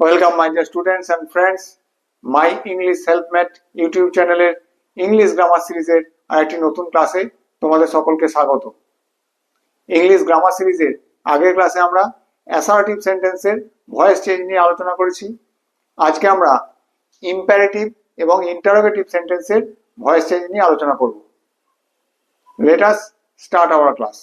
Welcome my dear students and friends, my English Self-Made YouTube চ্যানেলের English grammar সিরিজের আরেকটি নতুন ক্লাসে তোমাদের সকলকে স্বাগত। ইংলিশ গ্রামার সিরিজের আগের ক্লাসে আমরা অ্যাসার্টিভ সেন্টেন্সের ভয়েস চেঞ্জ নিয়ে আলোচনা করেছি। আজকে আমরা ইম্পারেটিভ এবং ইন্টারোগেটিভ সেন্টেন্সের ভয়েস চেঞ্জ নিয়ে আলোচনা করব। Let us start our class.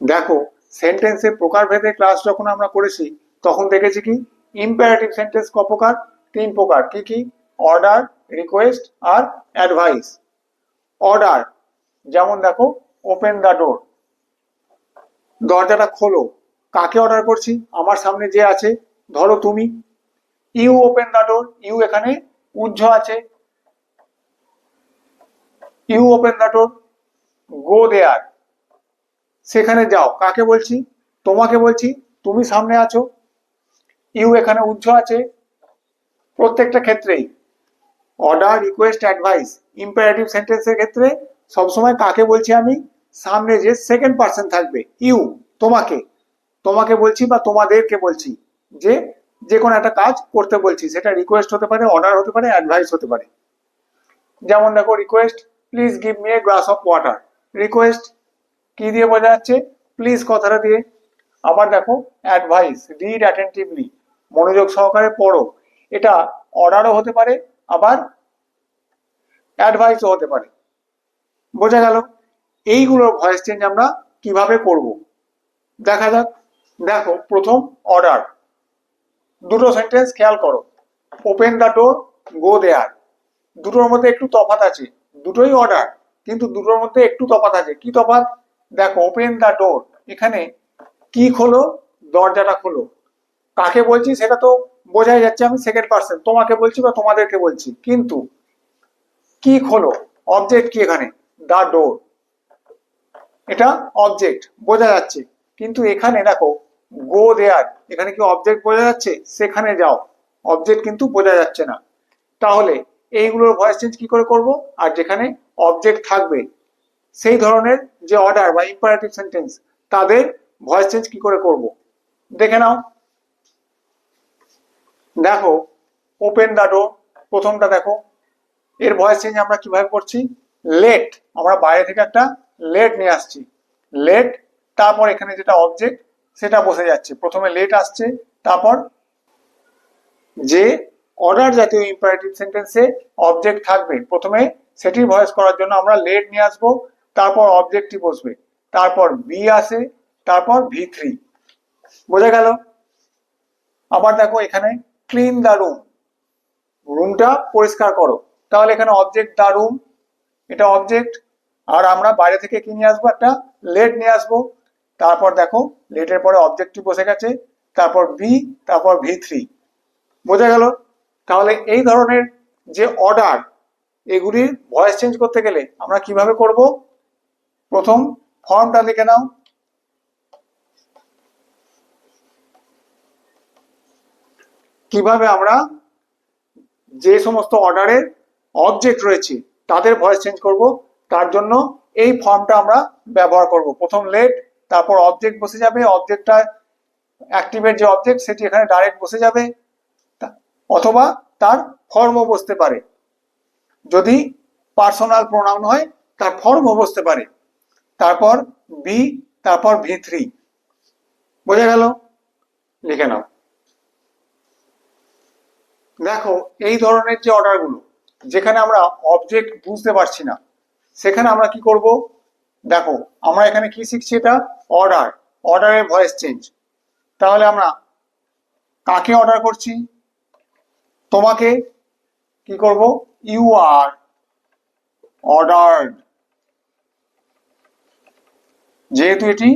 দেখো, সেন্টেন্সের প্রকারভেদে ক্লাস যখন আমরা করেছি তখন দেখেছি কি ইম্পারেটিভ সেন্টেন্স ক প্রকার, তিন প্রকার। কি কি? অর্ডার, রিকোয়েস্ট আর অ্যাডভাইস। অর্ডার যেমন দেখো, ওপেন দ্য ডোর, দরজাটা খোলো। কাকে অর্ডার করছি? আমার সামনে যে আছে, ধরো তুমি। You open the door, you এখানে উজ্জ আছে। You open the door, go there, সেখানে যাও। কাকে বলছি? তোমাকে বলছি, তুমি সামনে আছো। ইউ এখানে উজ্জ আছে। প্রত্যেকটা ক্ষেত্রেই অর্ডার, রিকোয়েস্ট, অ্যাডভাইস, ইম্পারেটিভ সেন্টেন্সের ক্ষেত্রে সবসময় কাকে বলছি আমি? সামনে যে সেকেন্ড পার্সন থাকবে, ইউ, তোমাকে। তোমাকে বলছি বা তোমাদেরকে বলছি যে যে কোনো একটা কাজ করতে বলছি, সেটা রিকোয়েস্ট হতে পারে, অর্ডার হতে পারে, অ্যাডভাইস হতে পারে। যেমন দেখো, request, please give me a glass of water. Request কি দিয়ে বোঝা যাচ্ছে? প্লিজ কথাটা দিয়ে। আবার দেখো, অ্যাডভাইস, রিড অ্যাটেন্টিভলি, মনোযোগ সহকারে পড়ো। এটা অর্ডারও হতে পারে, আবার অ্যাডভাইসও হতে পারে। বোঝা গেল? এইগুলোর ভয়েস চেঞ্জ আমরা কিভাবে করব দেখা যাক। দেখো, প্রথম অর্ডার, দুটো সেন্টেন্স খেয়াল করো। ওপেন দ্য ডোর, গো দেয়ার, দুটোর মধ্যে একটু তফাৎ আছে। দুটোই অর্ডার, কিন্তু দুটোর মধ্যে একটু তফাৎ আছে। কি তফাৎ? দেখো, ওপেন দ্য ডোর, এখানে কি খোলো? দরজাটা খোলো। কাকে বলছি সেটা তো বোঝাই যাচ্ছে, আমি সেকেন্ড পার্সন, তোমাকে বলছি বা তোমাদেরকে বলছি। কিন্তু কি খোলো, অবজেক্ট কি এখানে? দা ডোর, এটা অবজেক্ট, বোঝা যাচ্ছে। কিন্তু এখানে দেখো, গো দেয়ার, এখানে কি অবজেক্ট বোঝা যাচ্ছে? সেখানে যাও, অবজেক্ট কিন্তু বোঝা যাচ্ছে না। তাহলে এইগুলোর ভয়েস চেঞ্জ কি করে করব? আর যেখানে অবজেক্ট থাকবে সেই ধরনের যে অর্ডার বা ইম্পারেটিভ সেন্টেন্স, তাদের ভয়েস চেঞ্জ কি করে করব দেখে নাও। দেখো, ওপেন দ্য ডোর, প্রথমটা দেখো, এর ভয়েস চেঞ্জ আমরা কিভাবে করছি? লেট, আমরা বাইরে থেকে একটা লেট নিয়ে আসছি। লেট, তারপর এখানে যেটা অবজেক্ট সেটা বসে যাচ্ছে। প্রথমে লেট আসছে, তারপর যে অর্ডার জাতীয় ইম্পারেটিভ সেন্টেন্সে অবজেক্ট থাকবে প্রথমে, সেটির ভয়েস করার জন্য আমরা লেট নিয়ে আসবো, তারপর অবজেক্টই বসবে, তারপর বি আসে, তারপর V3। বোঝা গেল? আবার দেখো, এখানে ক্লিন দ্য রুম, রুমটা পরিষ্কার করো। তাহলে এখানে অবজেক্ট দা রুম, এটা অবজেক্ট, আর আমরা বাইরে থেকে কি নিয়ে আসবো? একটা লেট নিয়ে আসবো। তারপর দেখো, লেটের পরে অবজেক্টটি বসে গেছে, তারপর বি, তারপর V3। বোঝা গেল? তাহলে এই ধরনের যে অর্ডার, এগুলির ভয়েস চেঞ্জ করতে গেলে আমরা কিভাবে করব? প্রথম ফর্মটা লিখে নাও। কিভাবে আমরা যে সমস্ত অর্ডারের অবজেক্ট রয়েছে তাদের ভয়েস চেঞ্জ করব, তার জন্য এই ফর্মটা আমরা ব্যবহার করব। প্রথম লেট, তারপর অবজেক্ট বসে যাবে, অবজেক্টটা অ্যাক্টিভেট যে অবজেক্ট সেটি এখানে ডাইরেক্ট বসে যাবে, অথবা তার ফর্মও বসতে পারে। যদি পার্সোনাল প্রোনাউন হয় তার ফর্মও বসতে পারে। তারপর বি, তারপর V3। বোঝা গেল? লিখে নাও। দেখো, এই ধরনের যে অর্ডারগুলো, যেখানে আমরা অবজেক্ট বুঝতে পারছি না, সেখানে আমরা কি করব? দেখো, আমরা এখানে কি শিখছি? এটা অর্ডার, অর্ডারের ভয়েস চেঞ্জ। তাহলে আমরা কাকে অর্ডার করছি? তোমাকে কি করব? You are ordered. যেহেতু এটি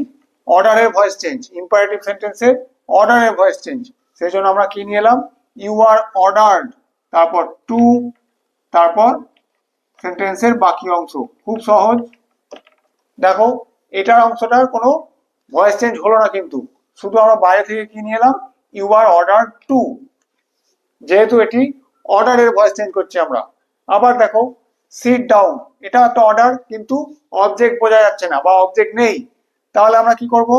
অর্ডারের ভয়েস চেঞ্জ, ইম্পারেটিভ সেন্টেন্সের অর্ডারের ভয়েস চেঞ্জ, সেই জন্য আমরা কি নিয়ে এলাম? ইউ আর অর্ডার্ড, তারপর টু, তারপর সেন্টেন্সের বাকি অংশ। খুব সহজ। দেখো, এটার অংশটার কোনো ভয়েস চেঞ্জ হলো না, কিন্তু শুধু আমরা বাইরে থেকে কি নিয়ে এলাম? ইউ আর অর্ডার টু, যেহেতু এটি অর্ডারের ভয়েস চেঞ্জ করছি আমরা। আবার দেখো, সিট ডাউন, এটা একটা অর্ডার, কিন্তু অবজেক্ট বোঝা যাচ্ছে না বা অবজেক্ট নেই। তাহলে আমরা কি করব?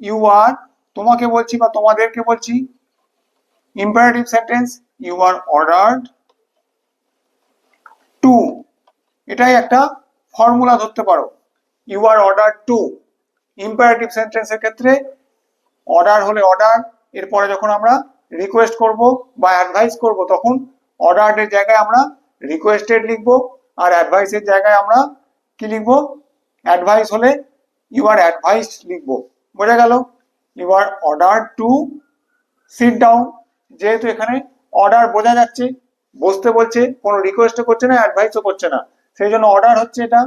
ইউ আর, তোমাকে বলছি বা তোমাদেরকে বলছি, imperative sentence you are ordered to, এটাই একটা ফর্মুলা ধরতে পারো। You are order to, imperative সেন্টেন্সের ক্ষেত্রে অর্ডার হলে অর্ডার, এরপরে যখন আমরা রিকোয়েস্ট করব বা অ্যাডভাইস করব তখন অর্ডারের জায়গায় আমরা রিকোয়েস্টেড লিখব, আর অ্যাডভাইসের জায়গায় আমরা কি লিখব, অ্যাডভাইস হলে ইউ আর অ্যাডভাইসড লিখব। বোঝা গেল? You are order to sit down, যেহেতু এখানে অর্ডার বোঝা যাচ্ছে, বসতে বলছে, কোনো রিকোয়েস্টও করছে না, অ্যাডভাইসও করছে না, সেই জন্য অর্ডার হচ্ছে এটা,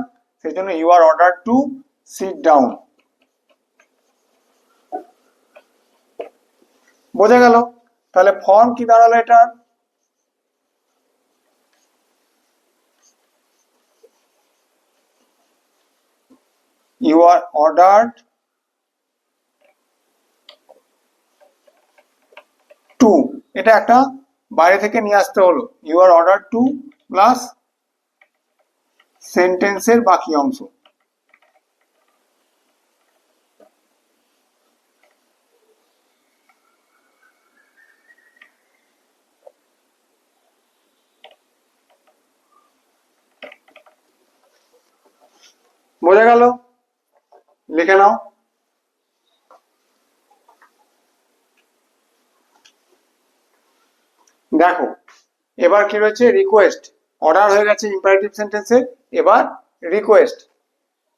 সেই জন্য you are order to sit down. বোঝা গেল? তাহলে ফর্ম কি দাঁড়ালো এটা, ইউ আর অর্ডার্ড টু, এটা একটা বাইরে থেকে নিয়ে আসতে হলো, you are order to plus সেন্টেন্সের বাকি অংশ। বোঝা গেল? লিখে নাও। দেখো এবার কি রয়েছে, রিকোয়েস্ট। অর্ডার হয়ে গেছে ইম্পারেটিভ সেন্টেন্সে, এবার রিকোয়েস্ট।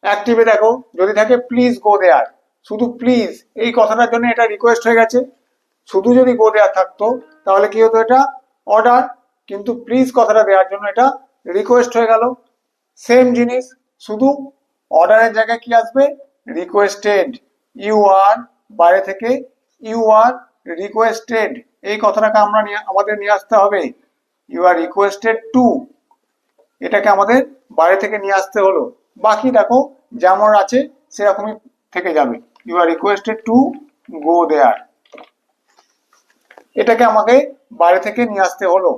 অ্যাক্টিভে দেখো যদি থাকে প্লিজ গো দেয়ার, শুধু প্লিজ এই কথাটার জন্য এটা রিকোয়েস্ট হয়ে গেছে। শুধু যদি গো দেয়ার থাকতো তাহলে কি হতো, এটা অর্ডার, কিন্তু প্লিজ কথাটা দেওয়ার জন্য এটা রিকোয়েস্ট হয়ে গেল। সেম জিনিস, শুধু অর্ডারের জায়গায় কি আসবে, রিকোয়েস্টেড। ইউ আর, বাইরে থেকে ইউ আর রিকোয়েস্টেড, এই কথাটাকে আমরা আমাদের নিয়ে আসতে হবে। ইউ আর রিকোয়েস্টেড টু, এটাকে আমাদের বাইরে থেকে নিয়ে আসতে হলো। বাকি দেখো যেমন আছে সেরকমই থেকে যাবে। You are requested to go there, এটাকে আমাকে বাইরে থেকে নিয়ে আসতে হলো।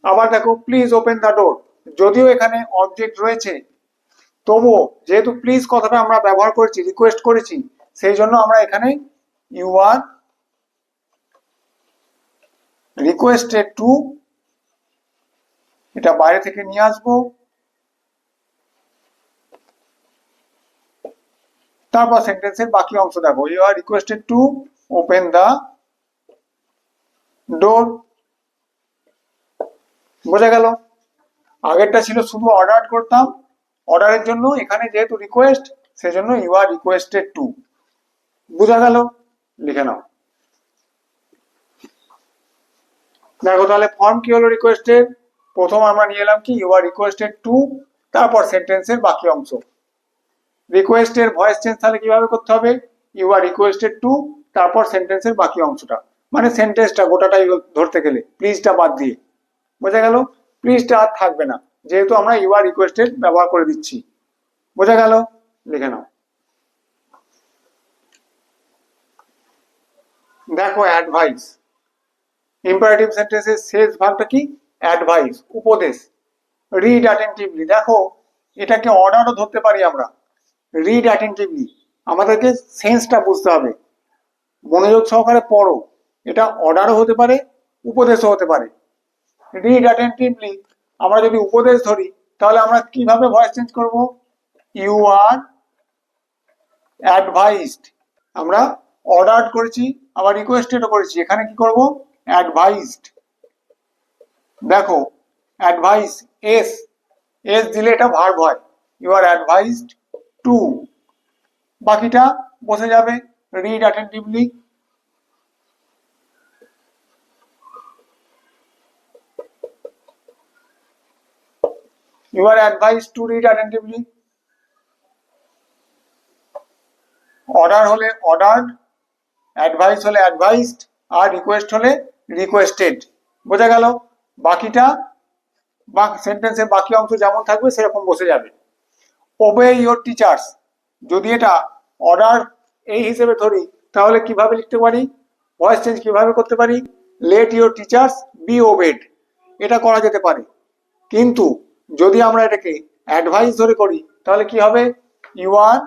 আবার দেখো প্লিজ ওপেন দ্য ডোর, যদিও এখানে অবজেক্ট রয়েছে তবুও যেহেতু প্লিজ কথাটা আমরা ব্যবহার করেছি, রিকোয়েস্ট করেছি, সেই জন্য আমরা এখানে ইউ আর রিকোয়েস্টেড টু, এটা বাইরে থেকে নিয়ে আসবো। তারপর সেন্টেন্সের বাকি অংশ দেখো, you are requested to open the door. বোঝা গেল? আগেরটা ছিল শুধু অর্ডার করতাম, অর্ডারের জন্য এখানে যেহেতু রিকোয়েস্ট সেজন্য ইউ আর রিকোয়েস্টেড টু। বোঝা গেল? লিখে নাও। দেখো তাহলে ফর্ম কি হলো রিকোয়েস্টের, প্রথম আমরা নিয়ে এলাম কি ইউ আর রিকোয়েস্টেড টু, তারপর সেন্টেন্সের বাকি অংশ। রিকোয়েস্টের ভয়েস চেঞ্জ তাহলে কিভাবে করতে হবে, ইউ আর রিকোয়েস্টেড টু তারপর সেন্টেন্সের বাকি অংশটা, মানে সেন্টেন্সটা গোটাটাই ধরতে গেলে প্লিজটা বাদ দিয়ে। বোঝা গেল? প্লিজটা আর থাকবে না যেহেতু আমরা ইউ আর রিকোয়েস্টেড ব্যবহার করে দিচ্ছি। বোঝা গেল? লিখে নাও। দেখো অ্যাডভাইস, ইম্পারেটিভ সেন্টেন্সের শেষ ভাগটা কি, অ্যাডভাইস, উপদেশ। রিড অ্যাটেন্টিভলি, দেখো এটাকে অর্ডারও ধরতে পারি আমরা। রিড অ্যাটেন্টিভলি, আমাদেরকে সেন্সটা বুঝতে হবে, মনোযোগ সহকারে পড়ো, এটা অর্ডারও হতে পারে, উপদেশও হতে পারে। রিড অ্যাটেন্টিভলি আমরা যদি উপদেশ ধরি তাহলে আমরা কিভাবে ভয়েস চেঞ্জ করব, ইউ আর অ্যাডভাইসড, আমরা অর্ডার করেছি আবার রিকোয়েস্টেডও করেছি, এখানে কি করব, অ্যাডভাইসড। দেখো অ্যাডভাইস এস, এস দিলে এটা ভার্ব হয়, ইউ আর অ্যাডভাইসড টু, বাকিটা বসে যাবে, read attentively. You are advised to read attentively. Order হলে অর্ডার্ড, অ্যাডভাইস হলে অ্যাডভাইসড, আর রিকোয়েস্ট হলে রিকোয়েস্টেড। বোঝা গেল? বাকিটা বা সেন্টেন্সের বাকি অংশ যেমন থাকবে সেরকম বসে যাবে। ওবে ইওর টিচার্স, যদি এটা অর্ডার এই হিসেবে ধরি তাহলে কিভাবে লিখতে পারি, ভয়েস চেঞ্জ কিভাবে করতে পারি, let your teachers be obeyed, এটা করা যেতে পারে। কিন্তু যদি আমরা এটাকে অ্যাডভাইস ধরে করি তাহলে কি হবে, you are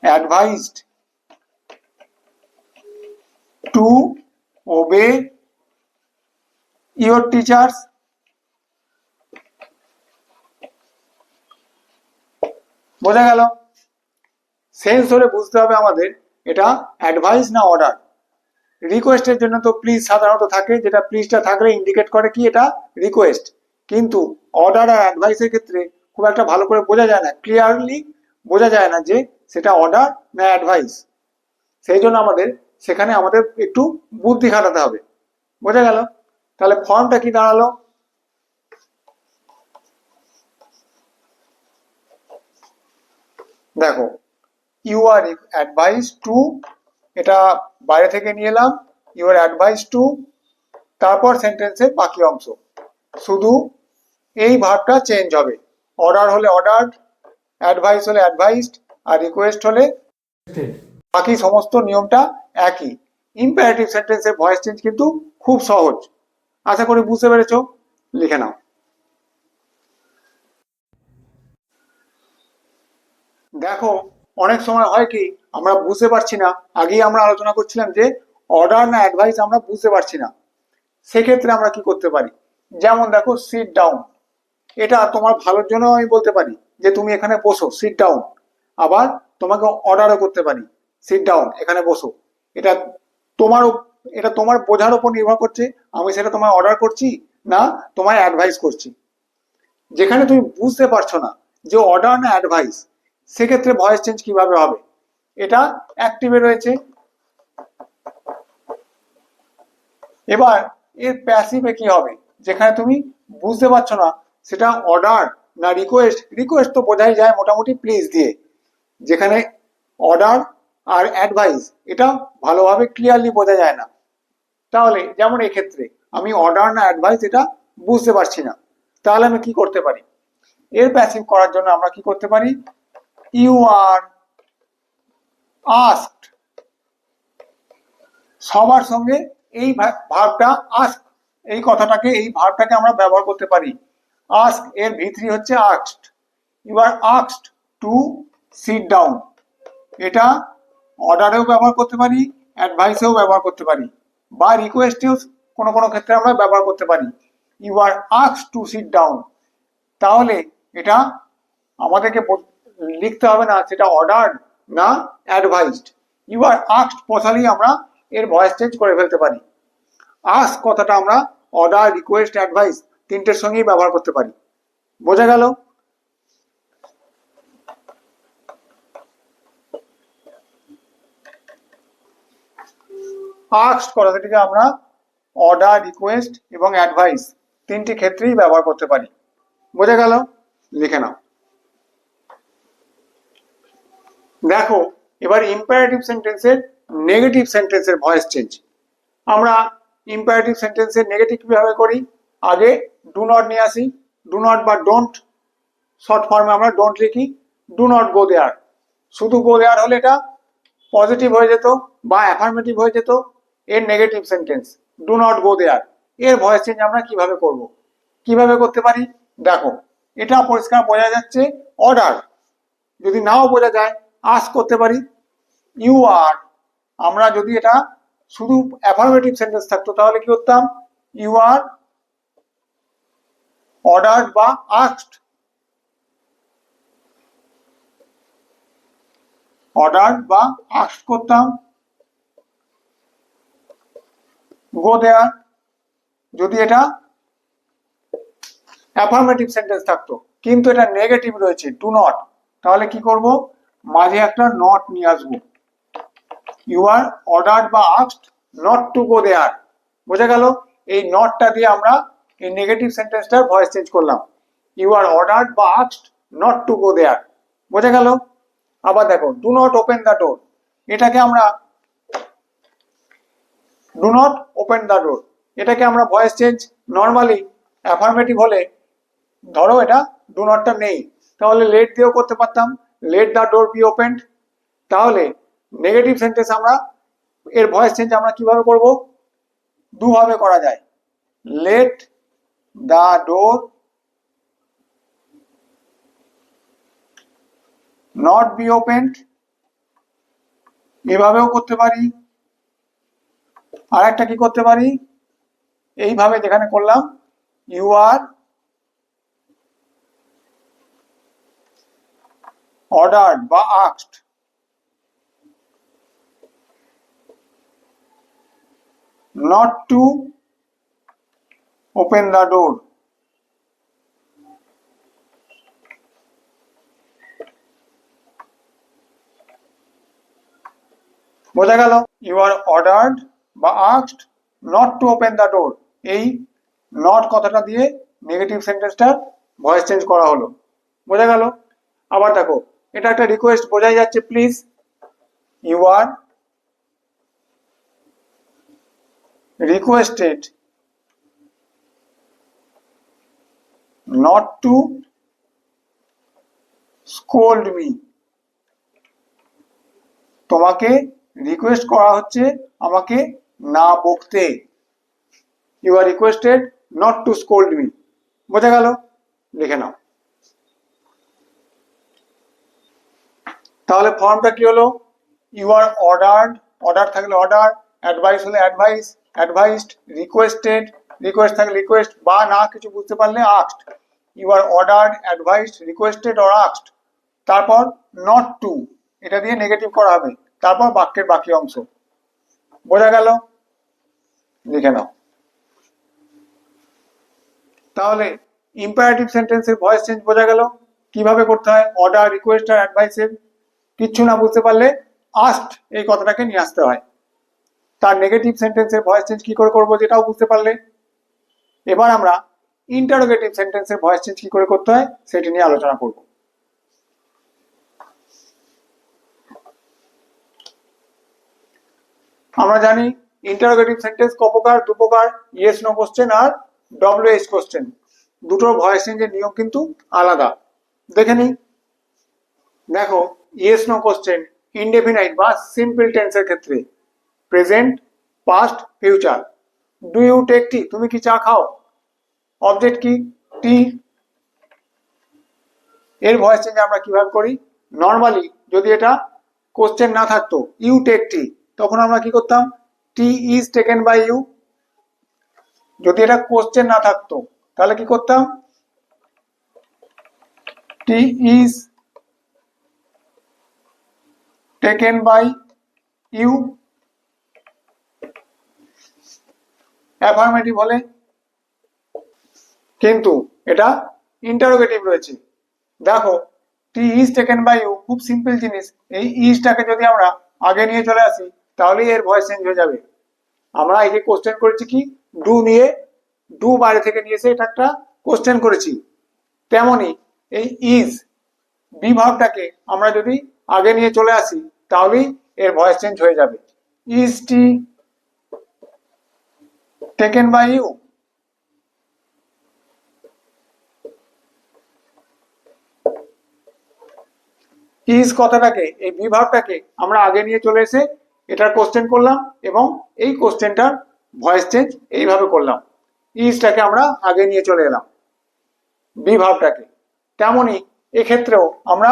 advised to obey your teachers. বোঝা গেল? সেন্স ধরে বুঝতে হবে আমাদের এটা অ্যাডভাইস না অর্ডার। রিকোয়েস্টের জন্য তো প্লিজ সাধারণত থাকে, যেটা প্লিজটা থাকলে ইন্ডিকেট করে কি এটা রিকোয়েস্ট। কিন্তু অর্ডার আর অ্যাডভাইসের ক্ষেত্রে খুব একটা ভালো করে বোঝা যায় না, ক্লিয়ারলি বোঝা যায় না যে সেটা অর্ডার না অ্যাডভাইস। সেই জন্য সেখানে আমাদের একটু বুদ্ধি খাটাতে হবে। বোঝা গেল? তাহলে ফর্মটা কি দাঁড়ালো? দেখো, ইউ আর অ্যাডভাইস টু, এটা বাইরে থেকে নিয়ে এলাম, ইউ আর অ্যাডভাইস টু, তারপর সেন্টেন্সের বাকি অংশ শুধু এই ভার্বটা চেঞ্জ হবে। অর্ডার হলে অর্ডার, অ্যাডভাইস হলে অ্যাডভাইসড, আর রিকোয়েস্ট হলে বাকি সমস্ত নিয়মটা একই। ইম্পারেটিভ সেন্টেন্সের ভয়েস চেঞ্জ কিন্তু খুব সহজ। আশা করি বুঝতে পেরেছো। লিখে নাও। দেখো, অনেক সময় হয় কি আমরা বুঝতে পারছি না, আগেই আমরা আলোচনা করছিলাম যে অর্ডার না অ্যাডভাইস আমরা বুঝতে পারছি না। সেক্ষেত্রে আমরা কি করতে পারি? যেমন দেখো, সিট ডাউন, এটা তোমার ভালোর জন্য আমি বলতে পারি যে তুমি এখানে বসো, সিট ডাউন। আবার তোমাকে অর্ডারও করতে পারি, সিট ডাউন, এখানে বসো। এটা তোমার এটা তোমার বোঝার উপর নির্ভর করছে আমি সেটা তোমায় অর্ডার করছি না তোমায় অ্যাডভাইস করছি। যেখানে তুমি বুঝতে পারছো না যে অর্ডার না অ্যাডভাইস, সেক্ষেত্রে ভয়েস চেঞ্জ কিভাবে হবে? এটা অ্যাক্টিভে রয়েছে। এবার এর প্যাসিভে কি হবে? যেখানে তুমি বুঝতে পারছো না সেটা অর্ডার না রিকোয়েস্ট, রিকোয়েস্ট তো বোঝাই যায় মোটামুটি প্লিজ দিয়ে। যেখানে অর্ডার আর অ্যাডভাইস এটা ভালোভাবে ক্লিয়ারলি বোঝা যায় না। তাহলে যেমন এক্ষেত্রে আমি অর্ডার না অ্যাডভাইস এটা বুঝতে পারছি না, তাহলে আমি কি করতে পারি? এর প্যাসিভ করার জন্য আমরা কি করতে পারি? ইউ আর আস্কড, সবার সঙ্গে এই ভার্বটা আস্ক, এই কথাটাকে, এই ভার্বটাকে আমরা ব্যবহার করতে পারি। আস্ক এর V3 হচ্ছে asked. You are asked to sit down, এটা অর্ডারেও ব্যবহার করতে পারি, অ্যাডভাইসেও ব্যবহার করতে পারি, বা রিকোয়েস্টেও কোনো কোনো ক্ষেত্রে আমরা ব্যবহার করতে পারি। You are asked to sit down, তাহলে এটা আমাদেরকে লিখতে হবে না সেটা অর্ডার না অ্যাডভাইসড। ইউ আর আস্কড বসালেই আমরা এর ভয়েস চেঞ্জ করে ফেলতে পারি। আস্ক কথাটা আমরা অর্ডার, রিকোয়েস্ট, অ্যাডভাইস তিনটের সঙ্গেই ব্যবহার করতে পারি। বোঝা গেল? আস্কড কথাটিকে আমরা অর্ডার, রিকোয়েস্ট এবং অ্যাডভাইস তিনটি ক্ষেত্রেই ব্যবহার করতে পারি। বোঝা গেল? লিখে নাও। দেখো, এবার ইম্পারেটিভ সেন্টেন্সের নেগেটিভ সেন্টেন্সের ভয়েস চেঞ্জ। আমরা ইম্পারেটিভ সেন্টেন্সের নেগেটিভ কিভাবে করি? আগে ডু নট নিয়ে আসি। ডু নট বা ডোন্ট, শর্ট ফর্মে আমরা ডোন্ট লিখি। ডু নট গো দেয়ার, শুধু গো দেয়ার হলে এটা পজিটিভ হয়ে যেত বা অ্যাফার্মেটিভ হয়ে যেত। এর negative sentence do not go there, এর ভয়েস চেঞ্জ আমরা কিভাবে করব? কিভাবে করতে পারি? দেখো, এটা পরিষ্কার বোঝা যাচ্ছে অর্ডার। যদি নাও বোঝা যায় আস্ক করতে পারি ইউ আর। আমরা যদি এটা শুধু অ্যাফার্মেটিভ সেন্টেন্স থাকতো তাহলে কি করতাম? ইউ আর অর্ডার্ড বা আস্কড, অর্ডার্ড বা আস্কড করতাম। গো দেয়ার যদি এটা অ্যাফার্মেটিভ সেন্টেন্স থাকতো, কিন্তু এটা নেগেটিভ রয়েছে ডু নট, তাহলে কি করব? মাঝে একটা নট নিয়ে আসবো। ইউ আর অর্ডার্ড বা আস্কড নট টু গো দেয়ার। বোঝা গেল? এই নটটা দিয়ে আমরা এই নেগেটিভ সেন্টেন্সটার ভয়েস চেঞ্জ করলাম। ইউ আর অর্ডার্ড বা আস্কড নট টু গো দেয়ার। বোঝা গেল? আবার দেখো, ডু নট ওপেন দ্য ডোর, এটাকে আমরা ডু নট ওপেন দ্য ডোর, এটাকে আমরা ভয়েস চেঞ্জ নর্মালি অ্যাফার্মেটিভ হলে, ধরো এটা ডু নটটা নেই, তাহলে লেট দিয়েও করতে পারতাম, let the door be opened. তাহলে নেগেটিভ সেন্টেন্স আমরা এর ভয়েস চেঞ্জ আমরা কিভাবে করব? দুভাবে করা যায়। Let the door not be opened, এভাবেও করতে পারি। আর একটা কি করতে পারি, এইভাবে যেখানে করলাম ইউ আর অর্ডার্ড বা asked not to open the door. বোঝা গেল? ইউ আর অর্ডার্ড বা asked not to open the ডোর, এই নট কথাটা দিয়ে নেগেটিভ সেন্টেন্সটার ভয়েস চেঞ্জ করা হলো। বোঝা গেল? আবার দেখো, এটা একটা রিকোয়েস্ট, বোঝাই যাচ্ছে please. You are requested not to scold me. তোমাকে রিকোয়েস্ট করা হচ্ছে আমাকে না বকতে। You are requested not to scold me. বোঝা গেল? লিখে নাও। তাহলে ফর্মটা কি হলো? ইউ আর অর্ডার্ড, অর্ডার থাকলে অর্ডার, অ্যাডভাইস হলে অ্যাডভাইস, অ্যাডভাইসড, রিকোয়েস্টেড, রিকোয়েস্ট থাকলে রিকোয়েস্ট, বা না কিছু বুঝতে পারলে asked. You are ordered, advised, requested or asked, তারপর নট টু, এটা দিয়ে নেগেটিভ করা হবে, তারপর বাক্যের বাকি অংশ। বোঝা গেল? লিখে নাও। তাহলে ইম্পারেটিভ সেন্টেন্সের ভয়েস চেঞ্জ বোঝা গেল কিভাবে করতে হয়। অর্ডার, রিকোয়েস্ট আর অ্যাডভাইসের কিচ্ছু না বুঝতে পারলে আস্কড এই কথাটাকে নিয়ে আসতে হয়। তার নেগেটিভ সেন্টেন্সের ভয়েস চেঞ্জ কি করে করবো যেটাও বুঝতে পারলে। এবার আমরা ইন্টারোগেটিভ সেন্টেন্সের ভয়েস চেঞ্জ কি করে করতে হয় সেটি নিয়ে আলোচনা করব। আমরা জানি ইন্টারোগেটিভ সেন্টেন্স ক প্রকার, দু প্রকার, ইয়েস নো কোশ্চেন আর ডব্লিউএইচ কোশ্চেন। দুটোর ভয়েস চেঞ্জের নিয়ম কিন্তু আলাদা। দেখে নিই। দেখো, ইয়েস নো কোশ্চেন ইনডেফিনাইট বা সিম্পল টেন্সের ক্ষেত্রে present, past, future. Do you take tea, তুমি কি চা খাও? অবজেক্ট কি? টি। এর ভয়েস চেঞ্জ আমরা কিভাবে করি? নর্মালি যদি এটা কোশ্চেন না থাকতো, ইউ টেক টি, তখন আমরা কি করতাম? Tea is taken by you. যদি এটা কোশ্চেন না থাকতো তাহলে কি করতাম? Tea is taken by you. Affirmative হলে, কিন্তু এটা ইন্টারোগেটিভ রয়েছে। দেখো, tea is taken by you খুব সিম্পল জিনিস। এই ইজটাকে যদি আমরা আগে নিয়ে চলে আসি তাহলেই এর ভয়েস চেঞ্জ হয়ে যাবে। আমরা এই যে কোশ্চেন করেছি কি, ডু নিয়ে, ডু বাইরে থেকে নিয়ে এসে এটা একটা কোশ্চেন করেছি। তেমনি এই ইজ বিভাগটাকে আমরা যদি আগে নিয়ে চলে আসি তাহলেই এর ভয়েস চেঞ্জ হয়ে যাবে। Is tea taken by you. Is কথাটাকে, এই বিভাগটাকে আমরা আগে নিয়ে চলে এসে এটার কোশ্চেন করলাম এবং এই কোশ্চেনটার ভয়েস চেঞ্জ এইভাবে করলাম। ইজটাকে আমরা আগে নিয়ে চলে এলাম বিভাগটাকে। তেমনি এক্ষেত্রেও আমরা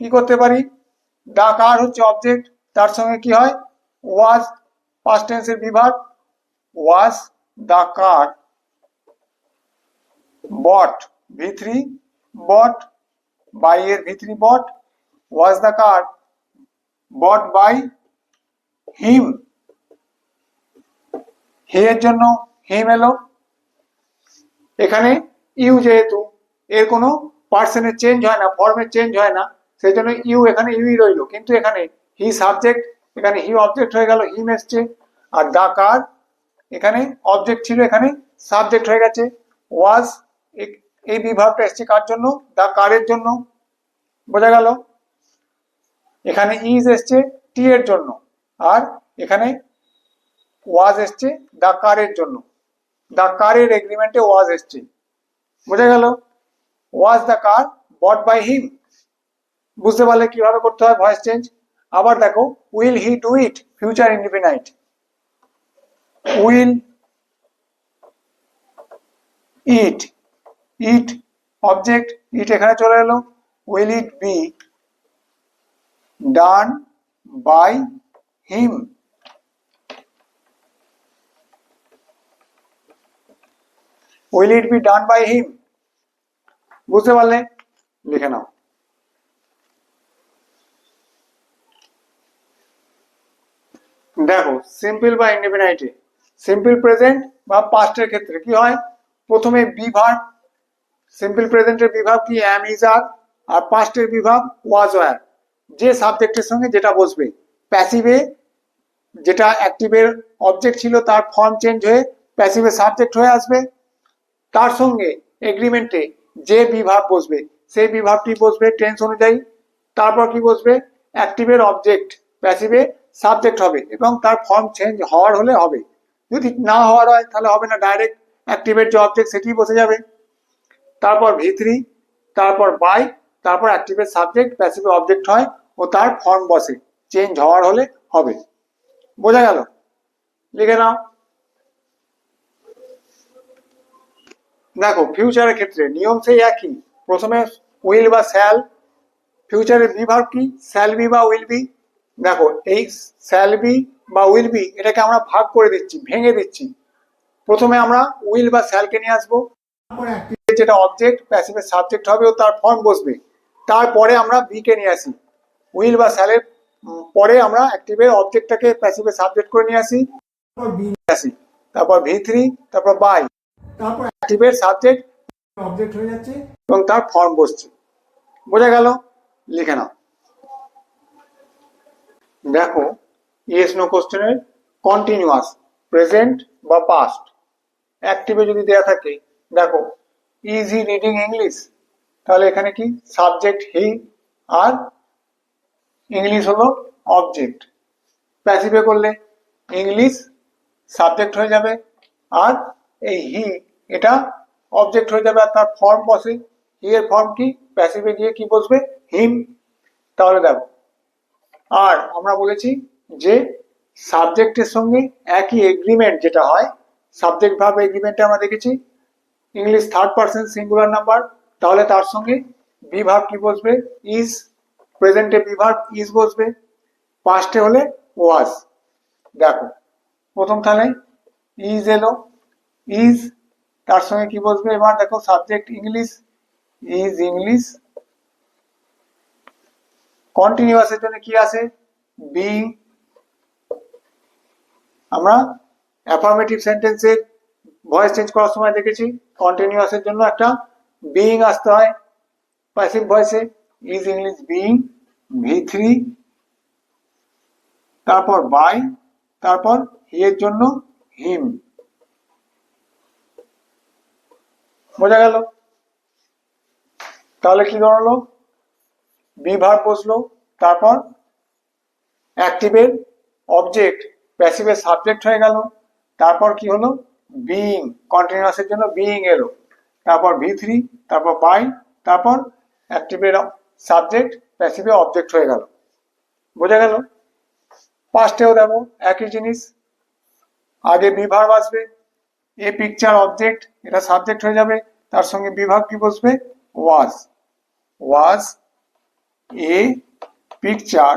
কি করতে পারি? দা কার হচ্ছে অবজেক্ট, তার সঙ্গে কি হয়? ওয়াজ, পাস্ট টেন্সের বিভাগ। ওয়াজ the car bot, V3 bot, by এর V3 bot, was the car bought by him, হি এর জন্য হিম এলো। এখানে ইউ যেহেতু এর কোনো পার্সনের চেঞ্জ হয় না, ফর্মের চেঞ্জ হয় না, সেই জন্য ইউ এখানে ইউই রইল, কিন্তু এখানে হি সাবজেক্ট, এখানে হি অবজেক্ট হয়ে গেল, হিম এসছে। আর দা কার এখানে অবজেক্ট ছিল, এখানে সাবজেক্ট হয়ে গেছে। ওয়াজ এই বিভাগটা এসছে কার জন্য? দা কারের জন্য। বোঝা গেল? এখানে ইজ এসছে টি এর জন্য, আর এখানে ওয়াজ এসছে দা কারের জন্য। দা কারের এগ্রিমেন্টে ওয়াজ এসছে। বুঝে গেল? Was the car bought by him. বুঝতে পারলে কিভাবে করতে হয় ভয়েস চেঞ্জ। আবার দেখো, will he do it, future indefinite. Will it, it object, it এখানে চলে এলো। Will it be done by him. Will it be done by him. বুঝতে পারলে? লিখে নাও। দেখো সিম্পল বা ইনডেফিনাইটে সিম্পল প্রেজেন্ট বা পাস্টের ক্ষেত্রে কি হয়, প্রথমে বি ভার্ব, সিম্পল প্রেজেন্টের বিভাগ কি অ্যাম ইজ আর, আর পাস্টের বিভাগ ওয়াজ ওয়্যার। যে সাবজেক্টের সঙ্গে যেটা বসবে, প্যাসিভে যেটা অ্যাক্টিভের অবজেক্ট ছিল তার ফর্ম চেঞ্জ হয়ে প্যাসিভে সাবজেক্ট হয়ে আসবে, তার সঙ্গে এগ্রিমেন্টে যে বিভাগ বসবে সেই বিভাগটি বসবে টেন্স অনুযায়ী, তারপর কি বসবে অ্যাক্টিভের অবজেক্ট প্যাসিভে সাবজেক্ট হবে এবং তার ফর্ম চেঞ্জ হওয়ার হলে হবে, যদি না হওয়ার হয় তাহলে হবে না, ডাইরেক্ট অ্যাক্টিভের যে অবজেক্ট সেটি বসে যাবে। তারপর ভি3, তারপর বাই, তারপর অ্যাক্টিভের সাবজেক্ট প্যাসিভে অবজেক্ট হয় ও তার ফর্ম বসে, চেঞ্জ হওয়ার হলে হবে। বোঝা গেল? লিখে নাও। দেখো ফিউচারের ক্ষেত্রে নিয়ম সেই একই, প্রথমে উইল বা শ্যাল, ফিউচারের বিভাগ কি শ্যাল বি বা উইল বি। দেখো এই শ্যাল বি বা উইল বি এটাকে আমরা ভাগ করে দিচ্ছি, ভেঙে দিচ্ছি। প্রথমে আমরা উইল বা শ্যালকে নিয়ে আসবো, তারপরে অ্যাক্টিভের যেটা অবজেক্ট প্যাসিভের সাবজেক্ট হবে ও তার ফর্ম বসবে, তারপরে আমরা বি কে নিয়ে আসি। উইল বা শ্যালের পরে আমরা অ্যাক্টিভের অবজেক্টটাকে প্যাসিভে সাবজেক্ট করে নিয়ে আসি, তারপর বি নিয়ে আসি, তারপর ভি3, তারপর বাই, তারপর অ্যাক্টিভের সাবজেক্ট অবজেক্ট হয়ে যাচ্ছে এবং তার ফর্ম বসছে। বোঝা গেল? লিখে নাও। দেখো ইয়েস নো কোশ্চেনের কন্টিনিউয়াস প্রেজেন্ট বা পাস্ট অ্যাক্টিভে যদি দেয়া থাকে, দেখো ইজ হি রিডিং ইংলিশ, তাহলে এখানে কি সাবজেক্ট হি আর ইংলিশ হলো অবজেক্ট, প্যাসিভে করলে ইংলিশ সাবজেক্ট হয়ে যাবে আর এই হি এটা অবজেক্ট হয়ে যাবে আর তার ফর্ম বসে, হি এর ফর্ম কি প্যাসিভে গিয়ে কি বসবে হিম। তাহলে দেখো, আর আমরা বলেছি যে সাবজেক্টের সঙ্গে একই এগ্রিমেন্ট যেটা হয়, সাবজেক্ট ভার্ব এগ্রিমেন্টে আমরা দেখেছি English third person singular number, তাহলে তার সঙ্গে বি ভার্ব কি বসবে ইজ, প্রেজেন্টে বি ভার্ব ইজ বসবে, পাস্টে হলে ওয়াজ। দেখো প্রথম তাহলে ইজ এলো, ইজ তার সঙ্গে কি বসবে, এবার দেখো সাবজেক্ট ইংলিশ, ইজ ইংলিশ, কন্টিনিউয়াসের জন্য কি আসে বিং। আমরা অ্যাফার্মেটিভ সেন্টেন্সের ভয়েস চেঞ্জ করার সময় দেখেছি কন্টিনিউয়াসের জন্য একটা বিং আসতে হয় প্যাসিভ ভয়েসে, ইজ ইংলিশ বিং, ভি3, তারপর বাই, তারপর হি এর জন্য হিম। বোঝা গেল? তাহলে কি ধরলো, বি ভার্ব বসলো, তারপর অ্যাক্টিভের অবজেক্ট প্যাসিভের সাবজেক্ট হয়ে গেল, তারপর কি হলো বিইং, কন্টিনিউয়াসের জন্য বিইং এলো, তারপর ভি3, তারপর বাই, তারপর অ্যাক্টিভের সাবজেক্ট প্যাসিভে অবজেক্ট হয়ে গেল। বোঝা গেল? পাস্টেও দেখো একই জিনিস, আগে বি ভার্ব আসবে, এ পিকচার অবজেক্ট এটা সাবজেক্ট হয়ে যাবে, তার সঙ্গে বিভাগ কি বসবে ওয়াজ, ওয়াজ এ পিকচার,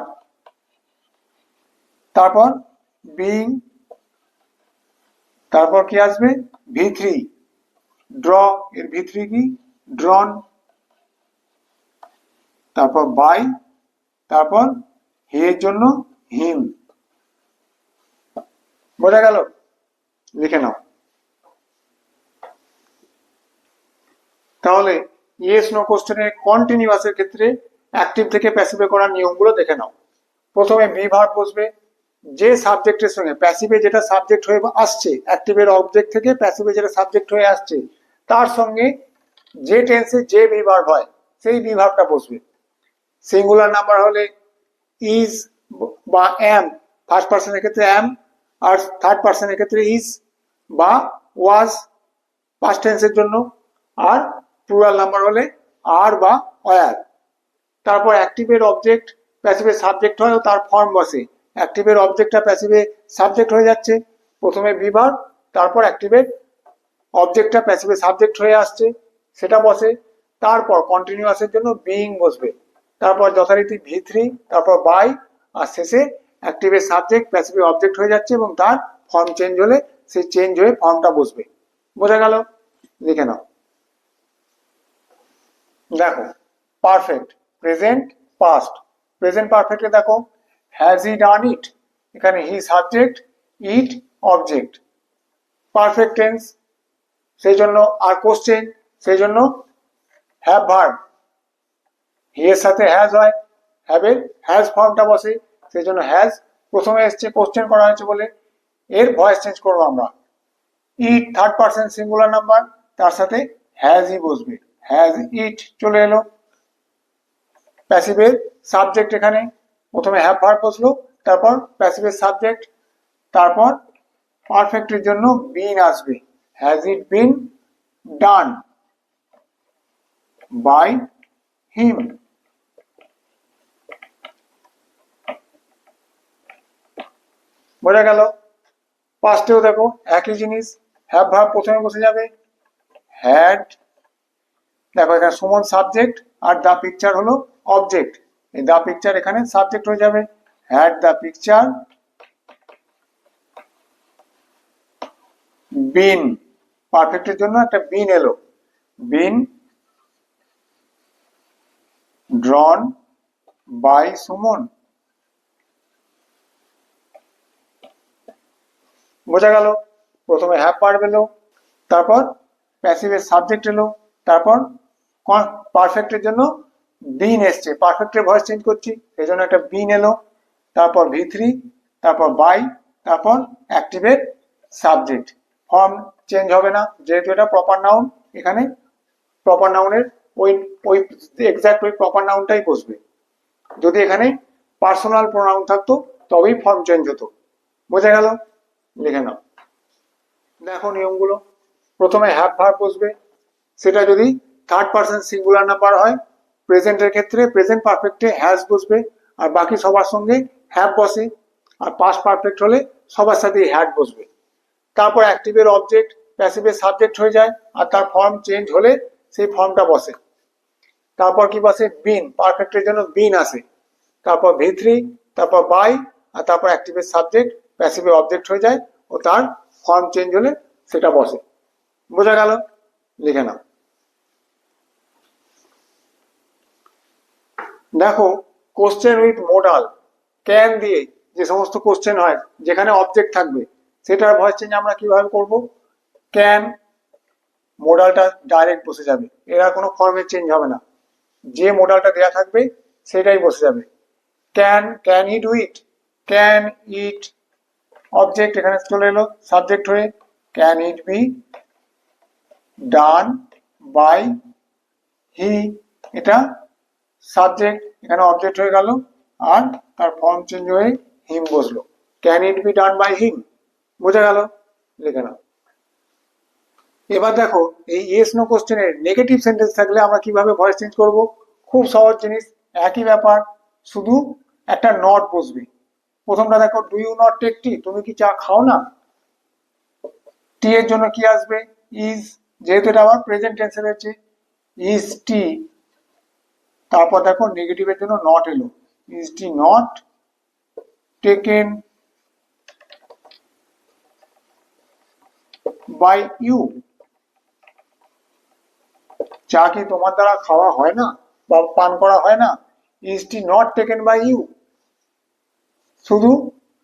তারপর বিং, তারপর কি আসবে ভি3 ড্র, এর ভি3 কি ড্রন, তারপর বাই, তারপর হি এর জন্য হিম। বোঝা গেল? লিখে নাও। তাহলে ইয়েস নো কোশ্চেনের কন্টিনিউয়াসের ক্ষেত্রে অ্যাক্টিভ থেকে প্যাসিভে করার নিয়মগুলো দেখে নাও। প্রথমে বি ভার্ব বসবে, যে সাবজেক্টের সঙ্গে প্যাসিভে যেটা সাবজেক্ট হয়ে আসছে, অ্যাক্টিভের অবজেক্ট থেকে প্যাসিভে যেটা সাবজেক্ট হয়ে আসছে তার সঙ্গে যে টেন্সে যে বি ভার্ব হয় সেই বি ভার্বটা বসবে। সিঙ্গুলার নাম্বার হলে ইজ বা অ্যাম, ফার্স্ট পার্সনের ক্ষেত্রে অ্যাম আর থার্ড পার্সনের ক্ষেত্রে ইজ বা ওয়াজ পাস্ট টেন্সের জন্য, আর প্লুরাল নাম্বার হলে আর বা ওয়্যার। তারপর অ্যাক্টিভের অবজেক্ট প্যাসিভে সাবজেক্ট হয় ও তার ফর্ম বসে, অ্যাক্টিভের অবজেক্টটা প্যাসিভে সাবজেক্ট হয়ে যাচ্ছে, প্রথমে বি ভার্ব, তারপর অ্যাক্টিভের অবজেক্টটা প্যাসিভে সাবজেক্ট হয়ে আসছে সেটা বসে, তারপর কন্টিনিউয়াসের জন্য বিইং বসবে, তারপর যথারীতি ভি3, তারপর বাই, আর শেষে অ্যাক্টিভের সাবজেক্ট প্যাসিভে অবজেক্ট হয়ে যাচ্ছে এবং তার ফর্ম চেঞ্জ হলে সেই চেঞ্জ হয়ে ফর্মটা বসবে। বোঝা গেল? লিখে নাও। দেখো পারফেক্ট, প্রেজেন্ট, পাস্ট। প্রেজেন্ট পারফেক্টে দেখো হ্যাজ হি ডান ইট, এখানে he subject, it object. Perfect tense সেই জন্য, আর কোশ্চেন সেই জন্য হ্যাভ ভার্ব, হি এর সাথে হ্যাজ হয়, হ্যাভের হ্যাজ ফর্মটা বসে, সেই জন্য হ্যাজ প্রথমে এসছে, কোশ্চেন করা হয়েছে বলে এর ভয়েস চেঞ্জ করবো আমরা। It third person singular number, তার সাথে হ্যাজ ই বসবে, হ্যাজ ইট চলে এলো। প্যাসিভের সাবজেক্ট এখানে প্রথমে হ্যাভ ভার্ব বসলো, তারপর প্যাসিভের সাবজেক্ট, তারপর পারফেক্টের জন্য বিন আসবে, has it bin done by him. বোঝা গেল? পাস্টেও দেখো একই জিনিস, হ্যাভ ভার্ব প্রথমে বসে যাবে, হ্যাড, দেখো এখানে সুমন সাবজেক্ট আর দা পিকচার হলো অবজেক্ট, এই দা পিকচার এখানে সাবজেক্ট হয়ে যাবে, হ্যাড দা পিকচার বিন, পারফেক্টের জন্য একটা বিন এলো, বিন ড্রন বাই সুমন। বোঝা গেল? প্রথমে হ্যাভ ভার্ব এলো, তারপর প্যাসিভের সাবজেক্ট এলো, তারপর পারফেক্টের জন্য বিন এসছে, পারফেক্টের ভয়েস চেঞ্জ করছি এই জন্য একটা বিন এলো, তারপর ভি3, তারপর বাই, তারপর অ্যাক্টিভের সাবজেক্ট। ফর্ম চেঞ্জ হবে না যেহেতু এটা প্রপার নাউন, এখানে প্রপার নাউনের ওই ওই এক্সাক্ট ওই প্রপার নাউনটাই বসবে। যদি এখানে পার্সোনাল প্রোনাউন থাকতো তবেই ফর্ম চেঞ্জ হতো। বোঝা গেল? লিখে নাও। দেখো নিয়মগুলো, প্রথমে হ্যাভ ভার্ব বসবে, সেটা যদি থার্ড পারসন সিঙ্গুলার নাম্বার হয়, প্রেজেন্টের ক্ষেত্রে প্রেজেন্ট পারফেক্টে হ্যাজ বসবে, আর বাকি সবার সঙ্গে হ্যাভ বসে, আর পাস্ট পারফেক্ট হলে সবার সাথে হ্যাড বসবে। তারপর অ্যাক্টিভের অবজেক্ট প্যাসিভের সাবজেক্ট হয়ে যায়, আর তার ফর্ম চেঞ্জ হলে সেই ফর্মটা বসে। তারপর কি বসে? বিন, পারফেক্টের জন্য বিন আসে, তারপর ভি3, তারপর বাই, আর তারপর অ্যাক্টিভের সাবজেক্ট প্যাসিভের অবজেক্ট হয়ে যায়, ও তার ফর্ম চেঞ্জ হলে সেটা বসে। বোঝা গেল? লিখে নাও। দেখো কোশ্চেন উইথ মোডাল, ক্যান দিয়ে যে সমস্ত কোশ্চেন হয় যেখানে অবজেক্ট থাকবে, সেটার ভয়েস চেঞ্জ আমরা কিভাবে করব? ক্যান, মোডালটা ডাইরেক্ট বসে যাবে, এরা কোনো ফর্মের চেঞ্জ হবে না, যে মোডালটা দেয়া থাকবে সেটাই বসে যাবে। Can he do it, can it object এখানে চলে এলো সাবজেক্ট হয়ে, can it be done by he, এটা সাবজেক্ট এখানে অবজেক্ট হয়ে গেল, আর তার ফর্ম চেঞ্জ হয়ে হিম বসলো, can it be done by him. বোঝা গেল? লিখে নাও। এবার দেখো এই ইয়েস নো কোশ্চেনের নেগেটিভ সেন্টেন্স থাকলে আমরা কিভাবে ভয়েস চেঞ্জ করব? খুব সহজ জিনিস, একই ব্যাপার, শুধু একটা নট বসবে। প্রথমটা দেখো, do you not take tea, তুমি কি চা খাও না? টি এর জন্য কি আসবে? ইজ, যেহেতু এটা আমার প্রেজেন্ট টেন্সে রয়েছে, ইজ টি। তারপর দেখো নেগেটিভের জন্য নট এলো, is tea not taken by you, চা কি তোমার দ্বারা খাওয়া হয় না বা পান করা হয় না? Is tea not taken by you, শুধু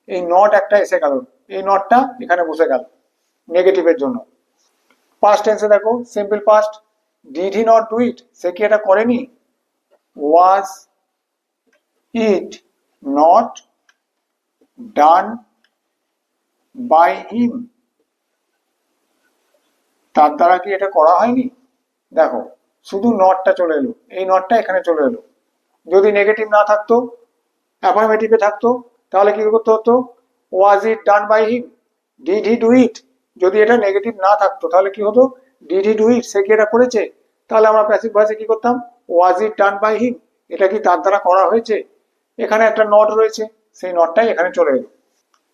এই নট একটা এসে গেল, এই নটটা এখানে বসে গেল নেগেটিভের জন্য। পাস্ট টেন্সে দেখো simple past, did he not do it, সে কি এটা করেনি? ওয়াজ ইট নট ডান বাই হিম, তার দ্বারা কি এটা করা হয়নি? দেখো শুধু নটটা চলে এলো, এই নটটা এখানে চলে এলো। যদি নেগেটিভ না থাকতো, অ্যাফার্মেটিভে থাকতো, তাহলে কি করতে হতো? Was it done by him, did he do it. যদি এটা নেগেটিভ না থাকতো তাহলে কি হতো? ডিড হি ডু ইট, সে কি এটা করেছে? তাহলে আমরা প্যাসিভ ভয়েসে কি করতাম? ওয়াজ ইট ডান বাই হিম, এটা কি তার দ্বারা করা হয়েছে? এখানে একটা নট রয়েছে, সেই নটটাই এখানে চলে এলো।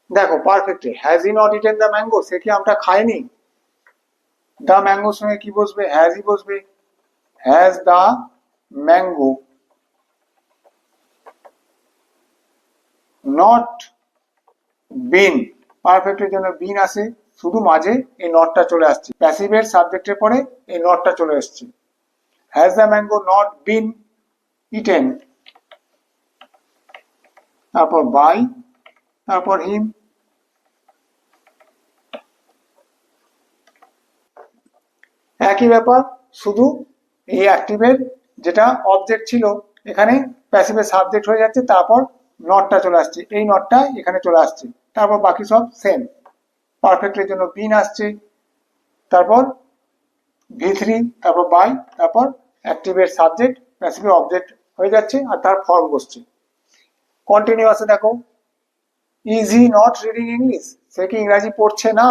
দেখো perfectly, has he not eaten the mango, সে কি আমটা খায়নি? দ্য ম্যাঙ্গোর সঙ্গে কি বসবে? হ্যাজ ই বসবে, has the mango not been, পারফেক্টের জন্য বিন আসে, শুধু মাঝে এই নটটা চলে আসছে, প্যাসিভের সাবজেক্টের পরে এই নটটা চলে এসছে। Has the mango not been eaten, তারপর বাই, তারপর হিম। একই ব্যাপার, শুধু এই অ্যাক্টিভের যেটা অবজেক্ট ছিল এখানে প্যাসিভের সাবজেক্ট হয়ে যাচ্ছে, তারপর নটটা চলে আসছে, এই নটটা এখানে চলে আসছে, তারপর বাকি সব সেম। পারফেক্টের জন্য বিন আসছে, তারপর ভি3, তারপর বাই, তারপর অ্যাক্টিভের সাবজেক্ট প্যাসিভের অবজেক্ট হয়ে যাচ্ছে আর তার ফর্ম বসছে। কন্টিনিউয়াসে দেখো, is he not reading English, সে কি ইংরাজি পড়ছে না?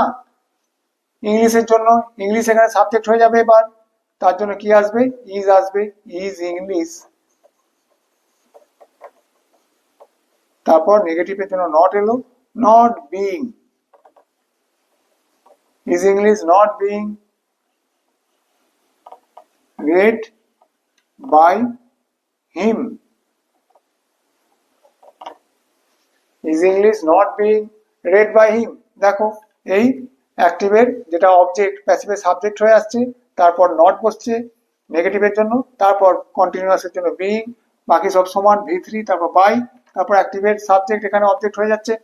ইংলিশের জন্য ইংলিশ এখানে সাবজেক্ট হয়ে যাবে, এবার তার জন্য কি আসবে? ইজ আসবে, ইজ ইংলিশ। তারপর নেগেটিভের জন্য নট এলো, not being, is English not being read by him, is English not being read by him। দেখো এই অ্যাক্টিভের যেটা অবজেক্ট প্যাসিভের সাবজেক্ট হয়ে আসছে, তারপর নট বসছে নেগেটিভের জন্য, তারপর কন্টিনিউয়াসের জন্য বিং, বাকি সব সমান ভি3, তারপর বাই, তারপর অ্যাক্টিভের সাবজেক্ট এখানে অবজেক্ট হয়ে যাচ্ছে।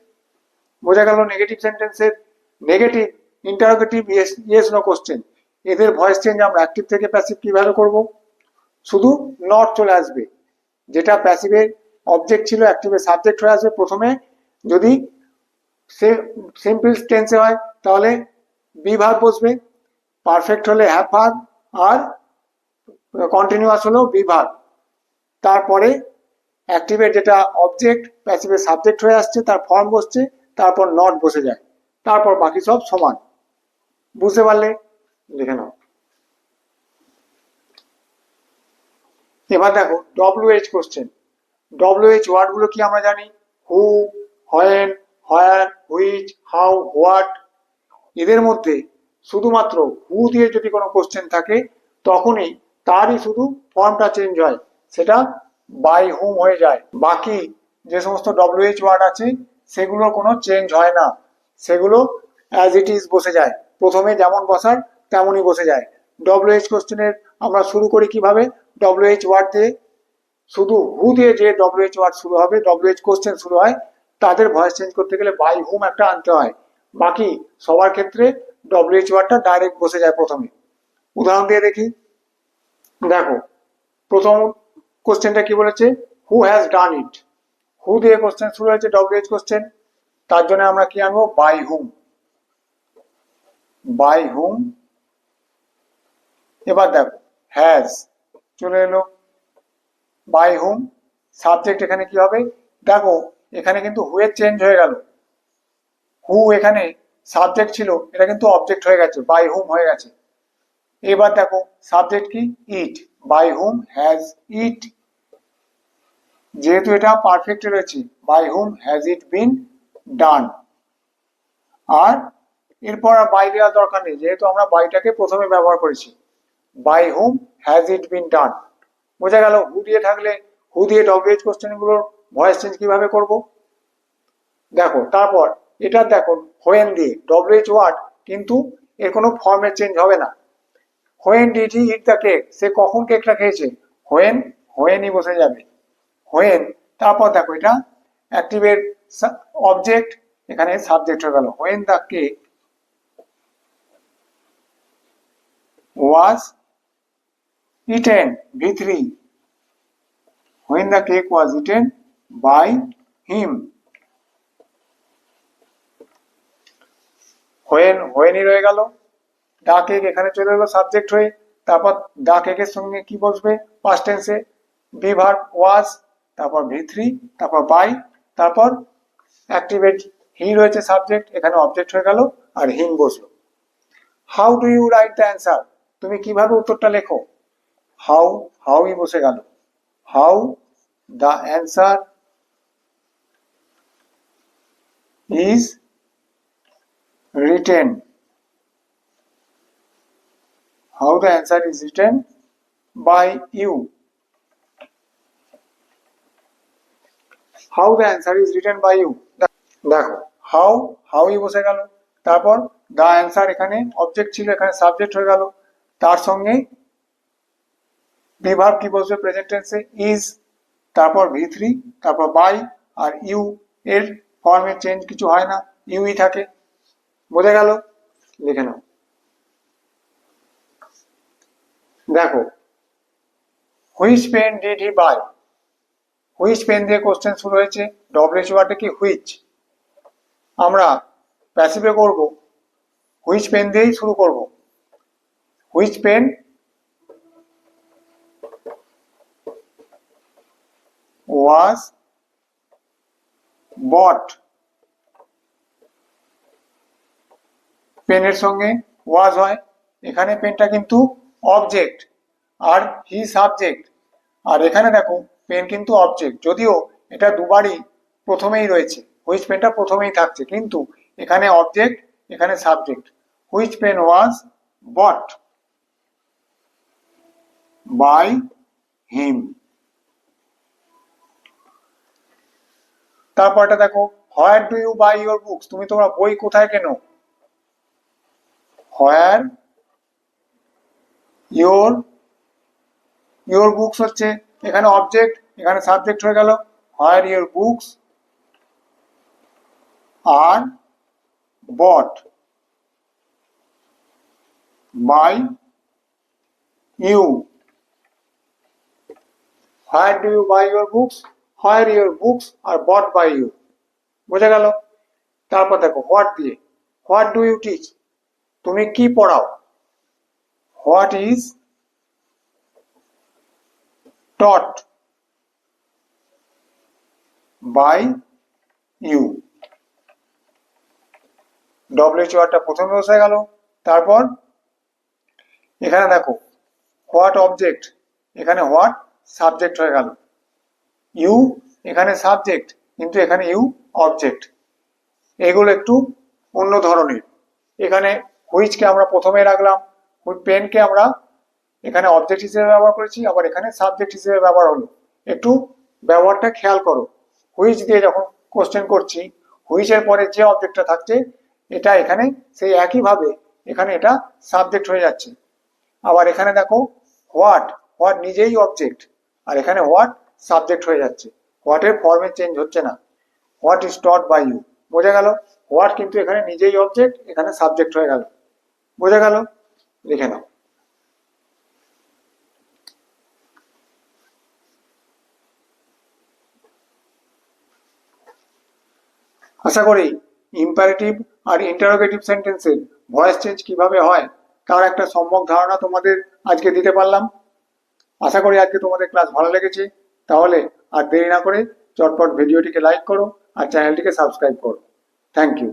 বোঝা গেল নেগেটিভ সেন্টেন্সের negative, interrogative, yes no question, এদের ভয়েস চেঞ্জ আমরা অ্যাক্টিভ থেকে প্যাসিভ কিভাবে করব? শুধু নট চলে আসবে, যেটা প্যাসিভের অবজেক্ট ছিল অ্যাক্টিভের সাবজেক্ট হয়ে আসবে প্রথমে। যদি সিম্পল টেন্সে হয় তাহলে বি ভার্ব বসবে, পারফেক্ট হলে হ্যাভ ভার্ব, আর কন্টিনিউয়াস হলেও বি ভার্ব। তারপরে অ্যাক্টিভের যেটা অবজেক্ট প্যাসিভের সাবজেক্ট হয়ে আসছে তার ফর্ম বসছে, তারপর নট বসে যায়, তারপর বাকি সব সমান। বুঝতে পারলে? লিখে নাও। এবার দেখো WH কোশ্চেন। WH ওয়ার্ডগুলো কি আমরা জানি? Who, when, where, which, how, what. এদের মধ্যে শুধুমাত্র হু দিয়ে যদি কোনো কোশ্চেন থাকে তখনই তারই শুধু ফর্মটা চেঞ্জ হয়, সেটা বাই হুম হয়ে যায়। বাকি যে সমস্ত WH ওয়ার্ড আছে সেগুলোর কোনো চেঞ্জ হয় না, সেগুলো অ্যাজ ইট ইজ বসে যায়, প্রথমে যেমন বসার তেমনই বসে যায়। WH কোশ্চেনের আমরা শুরু করি কিভাবে? WH ওয়ার্ড দিয়ে, শুধু হু দিয়ে যে WH ওয়ার্ড শুরু হবে, WH কোশ্চেন শুরু হয়, তাদের ভয়েস চেঞ্জ করতে গেলে বাই হুম একটা আনতে হয়। বাকি সবার ক্ষেত্রে WH ওয়ার্ডটা ডাইরেক্ট বসে যায় প্রথমে। উদাহরণ দিয়ে দেখি। দেখো প্রথম কোশ্চেনটা কি বলেছে? হু হ্যাজ ডান ইট। হু দিয়ে কোশ্চেন শুরু হয়েছে, WH কোশ্চেন, তার জন্য আমরা কি আনবো? বাই হুম, বাই হুম। এবার দেখো হ্যাজ চলে এলো, বাই হুম, সাবজেক্ট এখানে কি হবে? দেখো এখানে কিন্তু হু এর চেঞ্জ হয়ে গেল, হু এখানে সাবজেক্ট ছিল, এটা কিন্তু অবজেক্ট হয়ে গেছে, বাই হুম হয়ে গেছে। এবার দেখো সাবজেক্ট কি? ইট, বাই হুম হ্যাজ ইট, যেহেতু এটা পারফেক্টে রয়েছে, বাই হুম হ্যাজ ইট বিন ডান। আর এরপর আর বাই দেওয়ার দরকার নেই, যেহেতু আমরা বাইটাকে প্রথমে ব্যবহার করেছি। বাই হুম হ্যাজ ইট বিন ডান। বোঝা গেল? হু দিয়ে থাকলে হু দিয়ে WH কোশ্চেন গুলোর ভয়েস চেঞ্জ কিভাবে করব। দেখো তারপর এটা দেখো হোয়েন দিয়ে WH ওয়ার্ড, কিন্তু এর কোনো ফর্মের চেঞ্জ হবে না। When did he eat the cake, সে কখন কেকটা খেয়েছে? হোয়েন, হোয়েনই বসে যাবে, হোয়েন। তারপর দেখো এটা অ্যাক্টিভের অবজেক্ট, এখানে সাবজেক্ট হয়ে গেল, when the cake was eaten, ভি3, when the cake was eaten by him। when রয়ে গেল, দা কেক এখানে চলে এলো সাবজেক্ট হয়ে, তারপর দা কেকের সঙ্গে কি বসবে পাস্ট টেন্সে? বি ভার্ব ওয়াজ, তারপর ভি3, তারপর বাই, তারপর অ্যাক্টিভেট হি রয়েছে সাবজেক্ট, এখানে অবজেক্ট হয়ে গেল আর হিম বসলো। How do you write the answer, তুমি কিভাবে উত্তরটা লেখো? হাউ, হাউই বসে গেল, how the answer is written, how the answer is written by you, how the answer is written by you। দেখো হাউ, হাউই বসে গেল, তারপর দ্য অ্যান্সার এখানে অবজেক্ট ছিল, এখানে সাবজেক্ট হয়ে গেল। তার সঙ্গে বিভার্ব কি বসবে প্রেজেন্ট টেন্সে? ইজ, তারপর V3, তারপর বাই, আর ইউ এর ফর্মে চেঞ্জ কিছু হয় না, ইউই থাকে। বোঝা গেল? লিখে নাও। দেখো, which pen did he buy? Which pen দিয়ে কোশ্চেন শুরু হয়েছে, ডব্লিউএইচ ওয়ার্ডে কি হুইচ, আমরা প্যাসিভে করব, হুইচ পেন দিয়েই শুরু করব। হুইচ পেন ওয়াজ বট, পেনের সঙ্গে ওয়াজ হয়, এখানে পেনটা কিন্তু অবজেক্ট আর হি সাবজেক্ট, আর এখানে দেখো পেন কিন্তু অবজেক্ট, যদিও এটা দুবারই প্রথমেই রয়েছে, হুইচ পেনটা প্রথমেই থাকছে, কিন্তু এখানে অবজেক্ট, এখানে subject. Which pen was bought by him. তারপরটা দেখো, where do you buy your books? তুমি তোমরা বই কোথায় কেনো? হোয়ার ইউর বুকস হচ্ছে এখানে অবজেক্ট, এখানে সাবজেক্ট হয়ে গেল। Where your books are bought by you. Where do you buy your books, where your books are bought by you. বোঝা গেল? তারপর দেখো হোয়াট দিয়ে, হোয়াট ডু ইউ টিচ? তুমি কি পড়াও? What is taught by you. WH ওয়ার্ডটা প্রথমে বসে গেল। তারপর এখানে দেখো হোয়াট অবজেক্ট, এখানে হোয়াট সাবজেক্ট হয়ে গেল। ইউ এখানে সাবজেক্ট, কিন্তু এখানে ইউ অবজেক্ট। এগুলো একটু অন্য ধরনের। এখানে হুইচকে আমরা প্রথমে রাখলাম, পেনকে আমরা এখানে অবজেক্ট হিসেবে ব্যবহার করেছি, আবার এখানে সাবজেক্ট হিসেবে ব্যবহার হলো। একটু ব্যবহারটা খেয়াল করো। হুইচ দিয়ে যখন কোশ্চেন করছি, হুইচের পরে যে অবজেক্টটা থাকছে এটা এখানে সেই একইভাবে এখানে এটা সাবজেক্ট হয়ে যাচ্ছে। আবার এখানে দেখো হোয়াট, হোয়াট নিজেই অবজেক্ট, আর এখানে হোয়াট সাবজেক্ট হয়ে যাচ্ছে। হোয়াটের ফর্মে চেঞ্জ হচ্ছে না। What is taught by you. বোঝা গেল? হোয়াট কিন্তু এখানে নিজেই অবজেক্ট, এখানে সাবজেক্ট হয়ে গেল। বোঝা গেল? লিখে নাও। আশা করি ইম্পারেটিভ আর ইন্টারোগেটিভ সেন্টেন্সের ভয়েস চেঞ্জ কিভাবে হয় তার একটা সম্যক ধারণা তোমাদের আজকে দিতে পারলাম। আশা করি আজকে তোমাদের ক্লাস ভালো লেগেছে। তাহলে আর দেরি না করে চটপট ভিডিওটিকে লাইক করো আর চ্যানেলটিকে সাবস্ক্রাইব করো। Thank you.